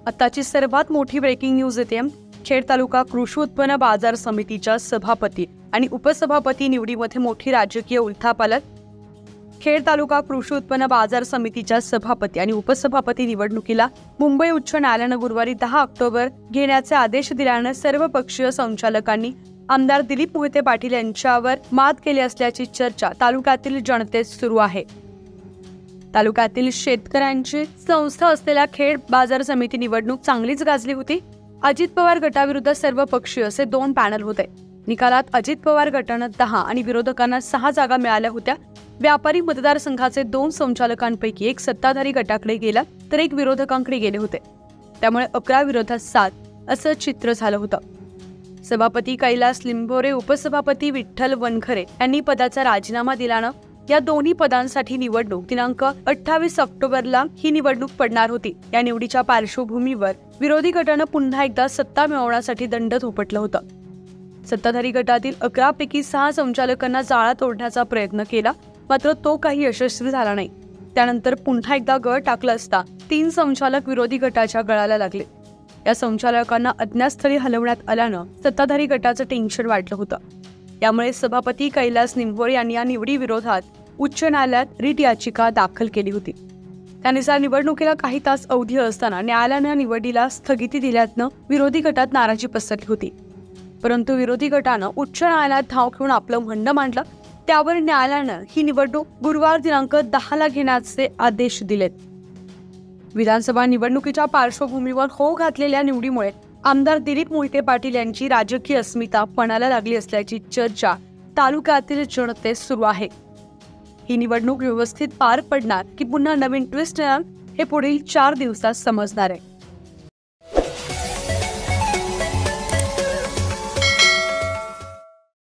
आताची सर्वात मोठी ब्रेकिंग न्यूज येते। खेड तालुका कृषी उत्पन्न बाजार समितीच्या सभापती आणि उपसभापती निवडीमध्ये मोठी राजकीय उलथापालट। खेड तालुका कृषी उत्पन्न बाजार समितीच्या सभापती आणि उपसभापती निवडणुकीला मुंबई उच्च न्यायालयाने गुरुवारी 10 ऑक्टोबर घेण्याचे आदेश दिल्याने सर्व पक्षीय संचालकांनी आमदार दिलीप मोहिते पाटील यांच्यावर मात केली असल्याची चर्चा तालुक्यातील जनतेत सुरू आहे। तालुक्यातील शेतकऱ्यांची संस्था असलेल्या खेड बाजार समिती निवडणूक चांगलीच गाजली होती। अजित पवार गटाविरुद्ध सर्व पक्षीय असे 2 पॅनल होते। निकालात अजित पवार गटाने 10 आणि विरोधकांना 6 जागा मिळाल्या होत्या। व्यापारी मतदारसंघाचे 2 संचालकांपैकी एक सत्ताधारी गटाकडे गेला तर एक विरोधकांकडे गेले होते। त्यामुळे 11 विरोधात 7 असं चित्र झालं होतं। सभापती कैलास लिंबोरे, उपसभापती विठ्ठल वनखरे यांनी पदाचा राजीनामा दिल्यानं या दोन्ही पदांसाठी निवडणूक दिनांक 28 ऑक्टोबरला ही निवडणूक पडणार होती। या निवडीच्या पार्श्वभूमीवर विरोधी गटानं पुन्हा एकदा सत्ता मिळवण्यासाठी दंड थोपटलं होतं। सत्ताधारी गटातील 11 पैकी 6 संचालकांना जाळात ओढण्याचा प्रयत्न केला, मात्र तो काही यशस्वी झाला नाही। त्यानंतर पुन्हा एकदा गळ टाकला असता 3 संचालक विरोधी गटाच्या गळाला लागले। या संचालकांना अज्ञातस्थळी हलवण्यात आल्यानं सत्ताधारी गटाचं टेन्शन वाढलं होतं। यामुळे सभापती कैलास लिंबोरे यांनी या निवडी विरोधात उच्च न्यायालयात रिट याचिका दाखल केली होती। त्यानुसार निवडणुकीला काही तास अवधी असताना न्यायालयाने निवडीला स्थगिती दिल्यानं विरोधी गटात नाराजी पसरली होती। परंतु विरोधी गटानं उच्च न्यायालयात धाव घेऊन आपलं म्हणणं मांडलं। त्यावर न्यायालयानं ही निवडणूक गुरुवार दिनांक 10 ला घेण्याचे आदेश दिलेत। विधानसभा निवडणुकीच्या पार्श्वभूमीवर होऊ घातलेल्या निवडीमुळे आमदार दिलीप मोहिते पाटील यांची राजकीय अस्मिता पणाला लागली असल्याची चर्चा तालुक्यातील जनतेत सुरू आहे। ही निवडणूक व्यवस्थित पार पडणार की पुन्हा नवीन ट्विस्ट येणार हे पुढील 4 दिवसात समजणार आहे।